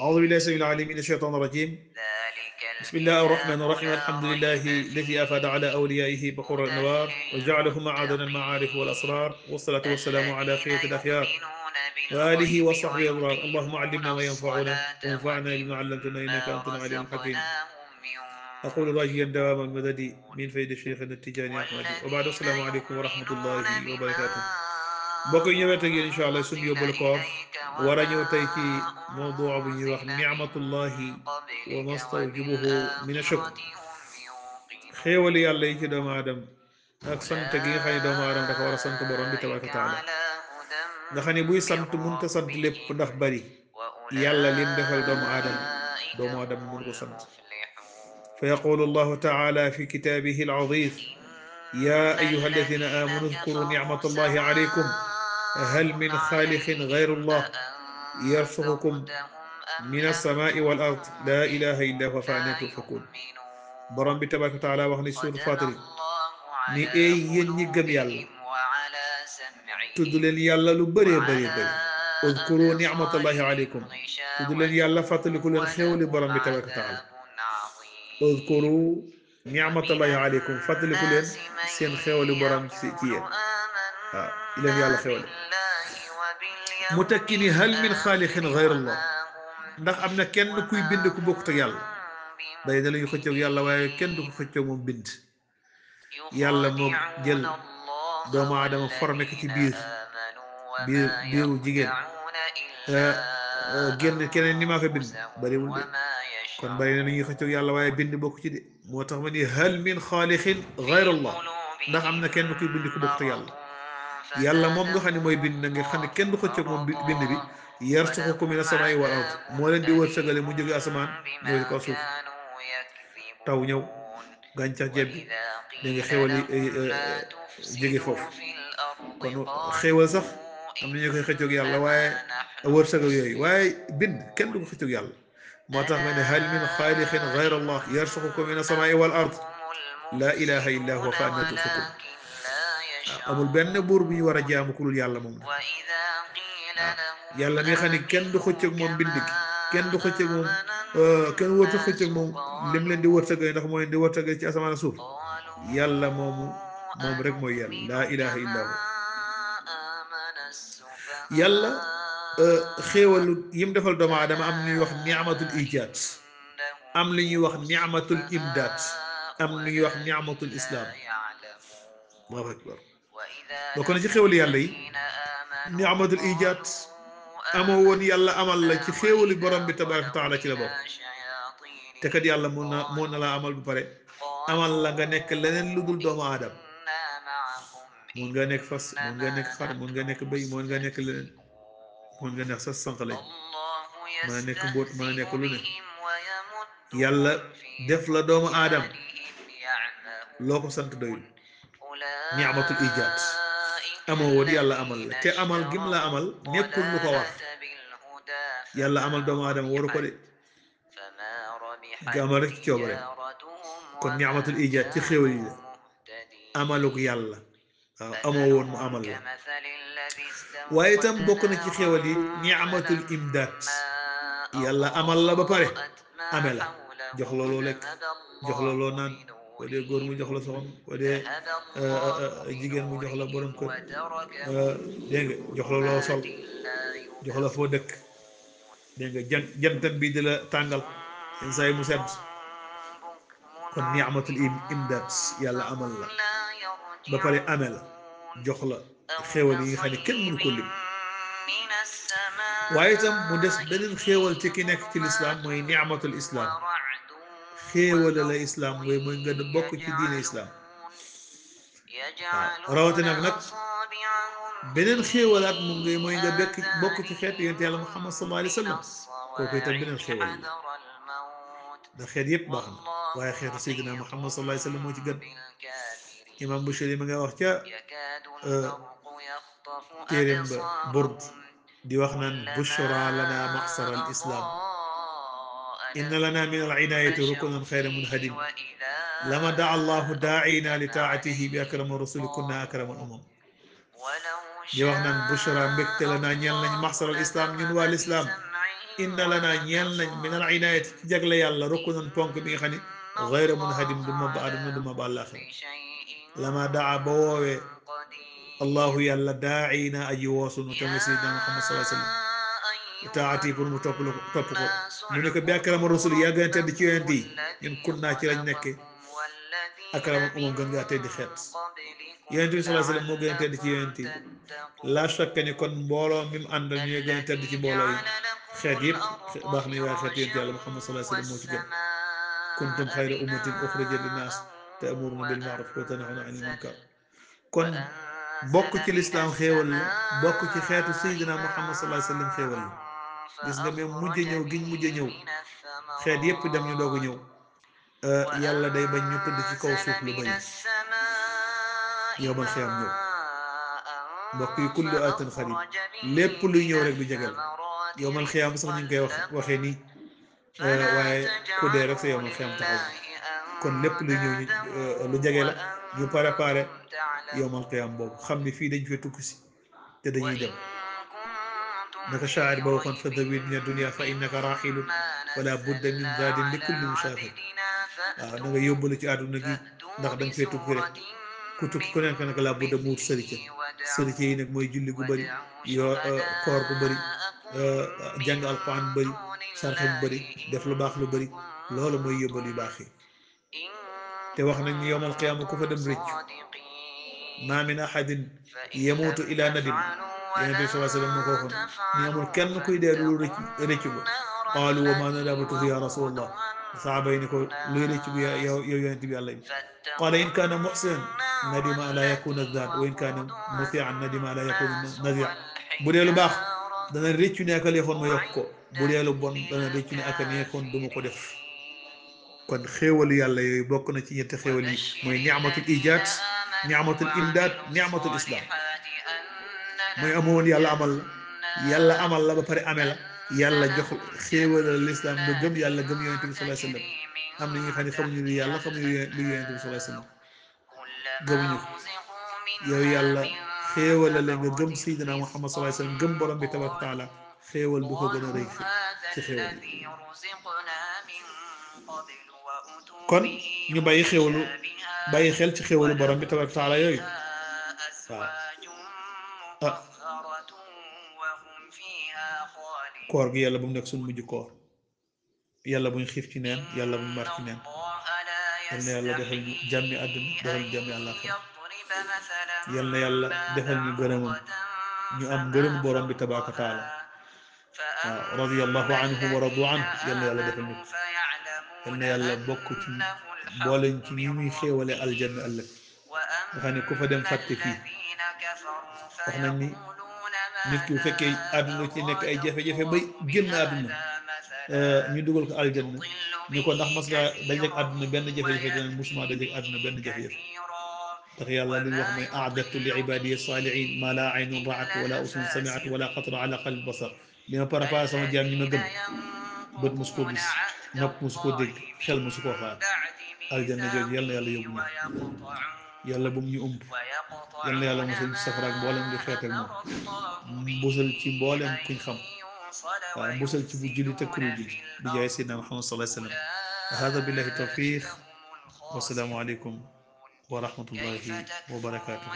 أعوذ بالله السميع العليم من الشيطان الرجيم. بسم الله الرحمن الرحيم. الحمد لله الذي أفاد على أوليائه بحور الأنوار وجعلهم معادن المعارف والأسرار، والصلاة والسلام على خيرة الأخيار وآله وصحبه الأبرار. اللهم علمنا ما ينفعنا وانفعنا بما علمتنا إنك أنت العليم الحكيم. أقول راجيا دوام المدد من فيد شيخنا التجاني أحمد. وبعد السلام عليكم ورحمة الله وبركاته. mbokk yi ñëwee ak yéen incha allah suñu yóbbal koor war a ñëw tey ci mawduu bu ñuy wax ni'matullahi wa mastawjibuhu min ashukr, xéewali yàlla yi ci doomu aadama ak sant gi nga xam ne doomu aadama dafa war a sant borom bi tabaraka wa taala. nga xam ne buy sant munta sant lépp ndax bari yàlla lim defal doomu aadama mun ko sant. fa yaqulu allahu taala fi kitaabihi al-aziz: يا أيها الذين آمنوا اذكروا نعمة الله عليكم هل من خالق غير الله يرزقكم من السماء والأرض لا إله إلا هو فأنى تؤفكون. borom bi tabaraka wa taala wax ni suur Faatiri ni eey yéen ñi gëm yàlla tudd leen yàlla lu bëree bëri bëri. udkuru nicmatallahi aleykum, tudd leen yàlla fàttaliku leen xéewali borom bi tabaraka wa taala. udkuru nicmatallahi aleykum, fàttaliku leen seen xéewali borom ci yéen. waaw leen yàlla xéewali mu tekki ni hal min xaaliqin gayrallah, ndax am na kenn kuy bind ku bokkut ak yàlla. day da lañu xëccoog yàlla waaye kenn du ko xëccoog moom bind. yàlla moom jël doomu aadama formé ko ci biiru jigéen génn keneen ni maa ko bind bariwul de. kon bari na ñuy xëccoog yàlla waaye bind bokk ci de. moo tax ma ni hal min xaaliqin gayrallah, ndax am na kenn kuy bind ku bokkut ak yàlla. yàlla moom nga xam ne mooy bind na nga xam ne kenn du xëccoog moom bind bi. yarzuqukum mina samaa'i wal ard, moo leen di wërsëgale mu jóge asamaan ñëw ci kaw suuf. taw ñëw gàncax jebbi da nga xéwal jóge foofu. kon xéwal sax am na ñu koy xëccoog yàlla waaye wërsëg yooyu, waaye bind kenn du ko xëccoog yàlla. moo tax ma ne hal min xaaliqin gayra allah yarzuqukum mina samaa'i wal ard laa ilaha illa huwa fa annaa tufakun. amul benn buur bu ñu war a jaamu ku dul yàlla moom la. yàlla mi xam ne kenn du xëccoog moom bind gi, kenn du xëccoog moom kenn wërta xëccoog moom lim leen di wërsëgee ndax moo leen di wërsëgee ci asamaan suuf. yàlla moom rek mooy yàlla, laa ilaha illa hu. yàlla xéewalu yim defal doomu aadama am ñuy wax ni'matul ijaad, am li ñuy wax ni'matul imdaad, am li ñuy wax ni'matul islam. allahu akbar. bokk na ci xéewali yàlla yi ni'matul ijaad. amoo woon yàlla amal la ci xéewali borom bi tabaraka wa taala ci la bokk. te kat yàlla mun na laa amal bu pare amal la nga nekk leneen lu dul doomu aadama. mun nga nekk fas, mun nga nekk xar, mun nga nekk bëy, mun nga nekk leneen, mun nga nekk sa sànq lañ, mën a nekk mbóot, mën a nekk lu ne. yàlla def la doomu aadama loo ko sant doyul. ni'matul ijaad. amoo woon yàlla amal la, te amal gim la amal nekkul lu ko war. yàlla amal doomu aadama waru ko de, nga amal rek ci coobare. kon ni'matul ijaad ci xéwal yi la, amaluk yàlla. waaw amoo woon mu amal la. waaye itam bokk na ci xéwal yi ni'matul imdaad. yàlla amal la ba pare ame la, jox la loo lekk, jox la loo naan. boo dee góor mu jox la soxna, boo dee jigéen mu jox la borom kër, dégg nga jox la loo sol, jox la foo dëkk, dégg nga jantam bi di la tàngal yenn saa yi mu sedd. kon ni'matul imdaad, yàlla amal la ba pare ame la, jox la xéewal yi nga xam ne kenn mënu ko lim. waaye itam mu des beneen xéewal ci ki nekk ci lislaam mooy ni'matul islam. xéewale la islam mooy nga bokk ci diine islam. waaw rawatina nag beneen xéewalaat moom mooy nga bokk ci xeetu yonent yàlla Muhammad sallallahu alayhi wa sallam. kooku itam beneen xéewal la ndax xeet yëpp baax na waaye xeetu Seydina Muhammad sallallahu alayhi wa sallam moo ci gën. imam Bushayri ma nga wax ca téeréem ba Burd di wax naan bushra lana maxsara al islam inna lana min al inayati rukunan xayra munhadim lama daa allahu daaina li taatihi bi akrama rasuli kunna akrama al umam. di wax naan bushra mbégte la naa ñeel nañ maxsaral islam ñun waa lislaam inna lana ñeel nañ min al inayati ci jagle yàlla rukkunan ponk bi nga xam ne gayra munhadim du ma ba aduna du ma ba àllaaxira lama daa ba woowee allahu yàlla daaina aji woosunu tam la sayyidina muhammad sallallahu alayhi wasallam taati pour mu topp la topp ko mu ne ko bi akrama rasul yaa gën a tedd ci yonent yi ñun kun naa ci lañ nekke akrama umam gën ngaa tedd xeet yonent bi sallallahu alayhi wasallam moo gën a tedd ci yonent yi la shakka ni kon mbooloo mi mu àndal ñooy gën a tedd ci mbooloo yi xeet yëpp baax na waaye xeet yonent yàlla muhammad sallallahu alayhi wasallam moo ci gën kuntum xayra ummatin uxrijat linnaas ta'muruna bil ma'ruf wa tanhawna anil munkar kon bokk ci lislaam xéewal la bokk ci xeetu sayyidina muhammad sallallahu alayhi wasallam xéewal la gis nga même mujj ñëw giñ mujj ñëw xeet yépp dem ñu doog a ñëw yàlla day bañ ñu tudd ci kaw suuf lu bari yowmal xiyaam ñëw mbokk yi kullu atin xarib lépp luy ñëw rek du jegal yowmal xiyaam sax ñu ngi koy waxee nii waaye ku dee rek sa yowmal xiyaam taxaw kon lépp luy ñëw lu jege la ñu préparé yowmal qiyaam boobu xam ne fii dañ fee tukki si te dañuy dem naka shaa'ir ba waxoon fa dawid min dunya fa innaka raxilun wala budda min zadin li kulli musaafir waaw na nga yóbbalu ci àdduna gi ndax dañ fee tukki rek ku tukki ku nekk nag laa budda mu wut sërica sërica yi nag mooy julli gu bëri yoo koor bu bëri jàng alquran bu bëri sarxe bu bëri def lu baax lu bëri loolu mooy yóbbal yu baax yi te wax nañ ni yowmal qiyaama ku fa dem rëccu ma min ahadin yamuutu ila nadim yonent bi sallallahu alayhi wasallam moo ko waxoon ni amul kenn kuy dee lu rëccu ba qaalu wa ma nadamatuhu ya rasulallah saaba yi ni ko luy rëccu bi yow yonent bi yàlla bi qaala in kaana muhsinan nadima ala yakuna zaan wa in kaana mutian nadima ala yakuna nadia bu dee lu baax dana rëccu ne aka neexoon ma yokk ko bu dee lu bon dana rëccu ne aka neexoon duma ko def kon xéewalu yàlla yooyu bokk na ci ñetti xéewal yi mooy ni'matul ijaad ni'matul imdaad ni'matul islam mooy amoon yàlla amal la yàlla amal la ba pare amee la yàlla jox xéewalal lislaam nga gëm yàlla gëm yonent bi sallallahu alayhi wasallam am na ñi nga xam ne xamuñu lu yàlla xamuñu lu yonent bi sallallahu alayhi wasallam gëmuñu ko yow yàlla xéewalale nga gëm sayyidina muhammad sallallahu alayhi wasallam gëm borom bi tabaraka wa taala xéewal bu ko gën a rëy ci xéewal yi kon ñu bàyyi xéwalu bàyyi xel ci xéwalu borom bi tabaraka taala yooyu waaw koor gi yàlla bu mu nekk suñ mujj koor yàlla buñ xiif ci neen yàlla buñ mar ci neen yal na yàlla defal ñu jàmmi àdduna defal ñu jàmmi àllaaxira yal na yàlla defal ñu gërëmam ñu am ngërëm borom bi tabaraka taala waaw radiyallahu anhu wa radu anhu yal na yàlla defal ñu ko yal na yàlla bokk ci booleñ ci ñi muy xéewale aljanna ëllëg nga xam ne ku fa dem fàtte fii wax nañ ni nit ki bu fekkee àdduna ci nekk ay jafe-jafe bay génn àdduna ñu dugal ko aljanna ñu ko ndax mas nga dajeek àdduna benn jafe-jafe dina musuma dajeek àdduna benn jafe-jafe ndax yàlla li wax mooy a'dadtu li ibadiya salihin ma la aynun ra'at wala usun sami'at wala xatara ala qalbi basar li ma préparé sama jaam ñi ma gëm bët mosu koo gis nopp mosu koo dégg xel mosu koo xaar aljanna jooju yal na yàlla yóbbu ñu yàlla bu mu ñu umb yal na yàlla musal ci safara ak mboolem di xeetal moom mbusal ci mboolem kuñ xam waaw mbusal ci bu julli te kuru julli bi jaay sayyidina Muhammad sallallahu alayhi wa sallam hada billahi tawfiq wa salaamu aleykum wa rahmatullahi wa barakatuhu